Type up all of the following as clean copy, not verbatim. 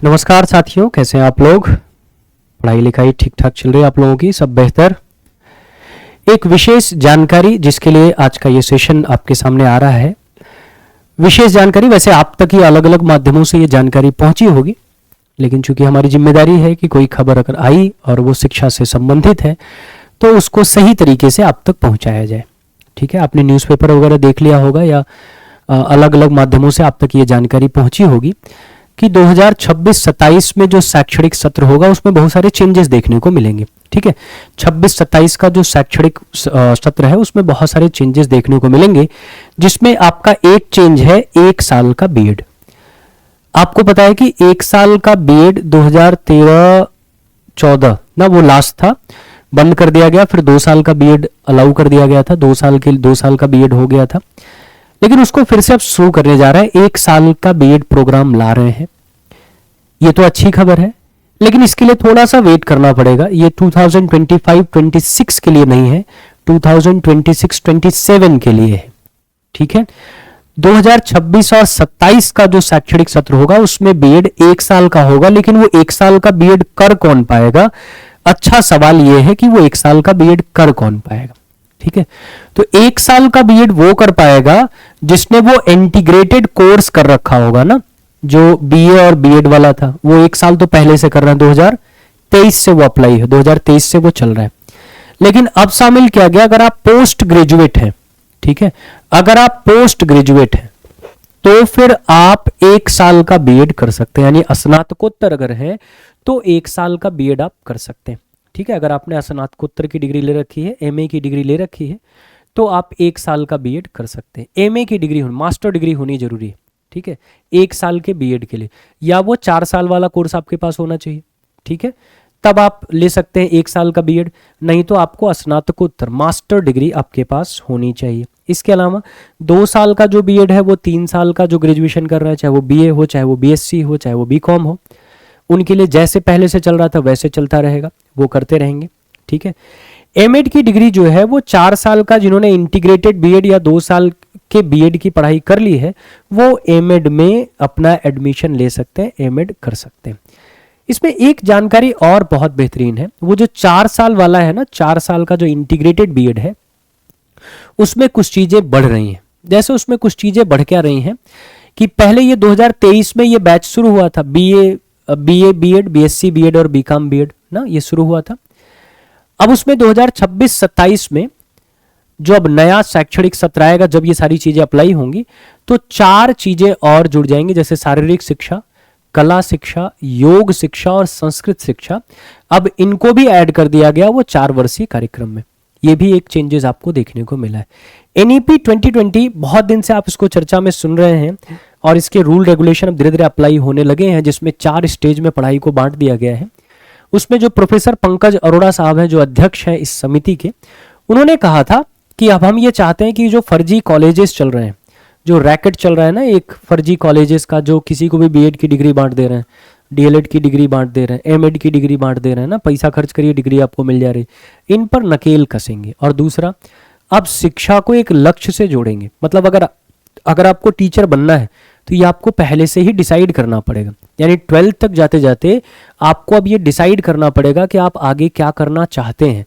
नमस्कार साथियों, कैसे हैं आप लोग। पढ़ाई लिखाई ठीक ठाक चल रही है आप लोगों की, सब बेहतर। एक विशेष जानकारी जिसके लिए आज का ये सेशन आपके सामने आ रहा है। विशेष जानकारी, वैसे आप तक ही अलग अलग माध्यमों से ये जानकारी पहुंची होगी, लेकिन चूंकि हमारी जिम्मेदारी है कि कोई खबर अगर आई और वो शिक्षा से संबंधित है तो उसको सही तरीके से आप तक पहुंचाया जाए। ठीक है, आपने न्यूज़पेपर वगैरह देख लिया होगा या अलग अलग माध्यमों से आप तक ये जानकारी पहुंची होगी कि 2026-27 में जो शैक्षणिक सत्र होगा उसमें बहुत सारे चेंजेस देखने को मिलेंगे। ठीक है, 26-27 का जो शैक्षणिक सत्र है उसमें बहुत सारे चेंजेस देखने को मिलेंगे, जिसमें आपका एक चेंज है 1 साल का बीएड। आपको पता है कि 1 साल का बीएड 2013-14 ना वो लास्ट था, बंद कर दिया गया। फिर 2 साल का बीएड अलाउ कर दिया गया था, 2 साल का बीएड हो गया था, लेकिन उसको फिर से अब शुरू करने जा रहा है। 1 साल का बीएड प्रोग्राम ला रहे हैं, ये तो अच्छी खबर है, लेकिन इसके लिए थोड़ा सा वेट करना पड़ेगा। ये 2025-26 के लिए नहीं है, 2026-27 के लिए है। ठीक है, 2026 और 27 का जो शैक्षणिक सत्र होगा उसमें बीएड 1 साल का होगा, लेकिन वो 1 साल का बीएड कर कौन पाएगा? अच्छा सवाल ये है कि वो 1 साल का बीएड कर कौन पाएगा। ठीक है, तो 1 साल का बीएड वो कर पाएगा जिसने वो इंटीग्रेटेड कोर्स कर रखा होगा ना, जो बीए और बीएड वाला था, वो 1 साल तो पहले से कर रहा है, 2023 से वो अप्लाई है, 2023 से वो चल रहा है। लेकिन अब शामिल किया गया अगर आप पोस्ट ग्रेजुएट हैं। ठीक है, अगर आप पोस्ट ग्रेजुएट हैं तो फिर आप 1 साल का बीएड कर सकते हैं, यानी स्नातकोत्तर अगर है तो 1 साल का बीएड आप कर सकते हैं। ठीक है, अगर आपने स्नातकोत्तर की डिग्री ले रखी है, एमए की डिग्री ले रखी है, तो आप 1 साल का बीएड कर सकते हैं। एमए की डिग्री होनी, मास्टर डिग्री होनी जरूरी है। ठीक है, 1 साल के बीएड के लिए, या वो 4 साल वाला कोर्स आपके पास होना चाहिए। ठीक है, तब आप ले सकते हैं 1 साल का बीएड, नहीं तो आपको स्नातकोत्तर मास्टर डिग्री आपके पास होनी चाहिए। इसके अलावा 2 साल का जो बीएड है वो 3 साल का जो ग्रेजुएशन कर रहा है, चाहे वो बीए हो, चाहे वो बीएससी हो, चाहे वो बीकॉम हो, उनके लिए जैसे पहले से चल रहा था वैसे चलता रहेगा, वो करते रहेंगे। ठीक है, एमएड की डिग्री जो है वो 4 साल का, जिन्होंने इंटीग्रेटेड बीएड या 2 साल के बीएड की पढ़ाई कर ली है, वो एमएड में अपना एडमिशन ले सकते हैं, एमएड कर सकते हैं। इसमें एक जानकारी और बहुत बेहतरीन है, वो जो 4 साल वाला है ना, 4 साल का जो इंटीग्रेटेड बीएड है, उसमें कुछ चीजें बढ़ रही हैं। जैसे उसमें कुछ चीजें बढ़ क्या रही हैं कि पहले ये 2023 में ये बैच शुरू हुआ था, बीए बीएड, बीएससी बीएड और बीकॉम बीएड ना, ये शुरू हुआ था। अब उसमें 2026-27 में जो अब नया शैक्षणिक सत्र आएगा, जब ये सारी चीजें अप्लाई होंगी, तो 4 चीजें और जुड़ जाएंगी, जैसे शारीरिक शिक्षा, कला शिक्षा, योग शिक्षा और संस्कृत शिक्षा। अब इनको भी ऐड कर दिया गया वो 4 वर्षीय कार्यक्रम में। ये भी एक चेंजेस आपको देखने को मिला है। एनईपी 2020 बहुत दिन से आप इसको चर्चा में सुन रहे हैं, और इसके रूल रेगुलेशन अब धीरे धीरे अप्लाई होने लगे हैं, जिसमें 4 स्टेज में पढ़ाई को बांट दिया गया है। उसमें जो प्रोफेसर पंकज अरोड़ा साहब हैं, जो अध्यक्ष हैं इस समिति के, उन्होंने कहा था कि अब हम ये चाहते हैं कि जो फर्जी कॉलेजेस चल रहे हैं, जो रैकेट चल रहा है ना एक फर्जी कॉलेजेस का, जो किसी को भी बीएड की डिग्री बांट दे रहे हैं, डीएलएड की डिग्री बांट दे रहे हैं, एमएड की डिग्री बांट दे रहे हैं ना, पैसा खर्च करिए डिग्री आपको मिल जा रही, इन पर नकेल कसेंगे। और दूसरा, अब शिक्षा को एक लक्ष्य से जोड़ेंगे। मतलब अगर आपको टीचर बनना है तो ये आपको पहले से ही डिसाइड करना पड़ेगा, यानी 12th तक जाते जाते आपको अब ये डिसाइड करना पड़ेगा कि आप आगे क्या करना चाहते हैं।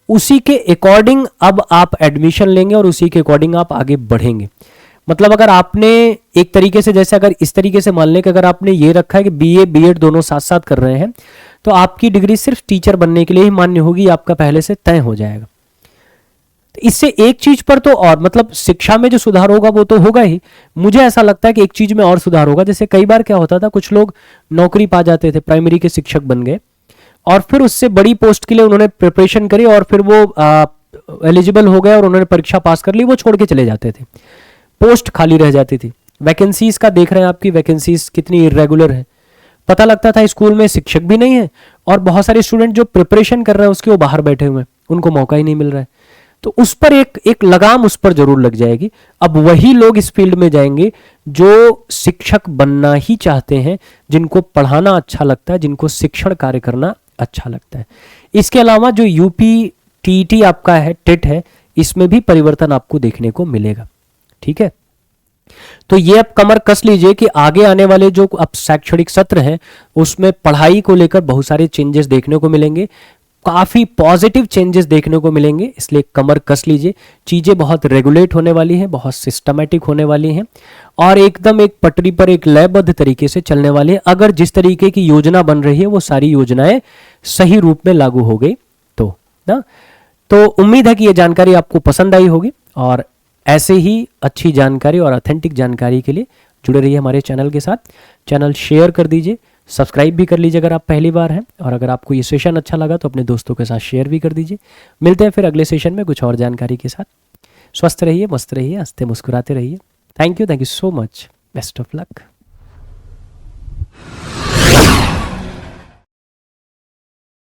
उसी के अकॉर्डिंग अब आप एडमिशन लेंगे और उसी के अकॉर्डिंग आप आगे बढ़ेंगे। मतलब अगर आपने एक तरीके से, जैसे अगर इस तरीके से मान लें कि अगर आपने ये रखा है कि बीए बीएड दोनों साथ साथ कर रहे हैं, तो आपकी डिग्री सिर्फ टीचर बनने के लिए ही मान्य होगी, आपका पहले से तय हो जाएगा। तो इससे एक चीज पर तो और, मतलब शिक्षा में जो सुधार होगा वो तो होगा ही, मुझे ऐसा लगता है कि एक चीज में और सुधार होगा। जैसे कई बार क्या होता था, कुछ लोग नौकरी पा जाते थे, प्राइमरी के शिक्षक बन गए, और फिर उससे बड़ी पोस्ट के लिए उन्होंने प्रिपरेशन करी, और फिर वो एलिजिबल हो गए और उन्होंने परीक्षा पास कर ली, वो छोड़ के चले जाते थे, पोस्ट खाली रह जाती थी। वैकेंसीज का देख रहे हैं, आपकी वैकेंसीज कितनी इरेगुलर है। पता लगता था स्कूल में शिक्षक भी नहीं है, और बहुत सारे स्टूडेंट जो प्रिपरेशन कर रहे हैं उसके वो बाहर बैठे हुए हैं, उनको मौका ही नहीं मिल रहा है। तो उस पर एक लगाम उस पर जरूर लग जाएगी। अब वही लोग इस फील्ड में जाएंगे जो शिक्षक बनना ही चाहते हैं, जिनको पढ़ाना अच्छा लगता है, जिनको शिक्षण कार्य करना अच्छा लगता है। इसके अलावा जो यूपी टीईटी आपका है, टेट है, इसमें भी परिवर्तन आपको देखने को मिलेगा। ठीक है, तो ये अब कमर कस लीजिए कि आगे आने वाले जो अब शैक्षणिक सत्र है उसमें पढ़ाई को लेकर बहुत सारे चेंजेस देखने को मिलेंगे, काफी पॉजिटिव चेंजेस देखने को मिलेंगे, इसलिए कमर कस लीजिए। चीजें बहुत रेगुलेट होने वाली हैं, बहुत सिस्टमेटिक होने वाली हैं और एकदम एक पटरी पर एक लयबद्ध तरीके से चलने वाली है। अगर जिस तरीके की योजना बन रही है वो सारी योजनाएं सही रूप में लागू हो गई तो ना। तो उम्मीद है कि ये जानकारी आपको पसंद आई होगी और ऐसे ही अच्छी जानकारी और ऑथेंटिक जानकारी के लिए जुड़े रहिए हमारे चैनल के साथ। चैनल शेयर कर दीजिए, सब्सक्राइब भी कर लीजिए अगर आप पहली बार हैं, और अगर आपको ये सेशन अच्छा लगा तो अपने दोस्तों के साथ शेयर भी कर दीजिए। मिलते हैं फिर अगले सेशन में कुछ और जानकारी के साथ। स्वस्थ रहिए, मस्त रहिए, हंसते मुस्कुराते रहिए। Thank you so much. Best of luck.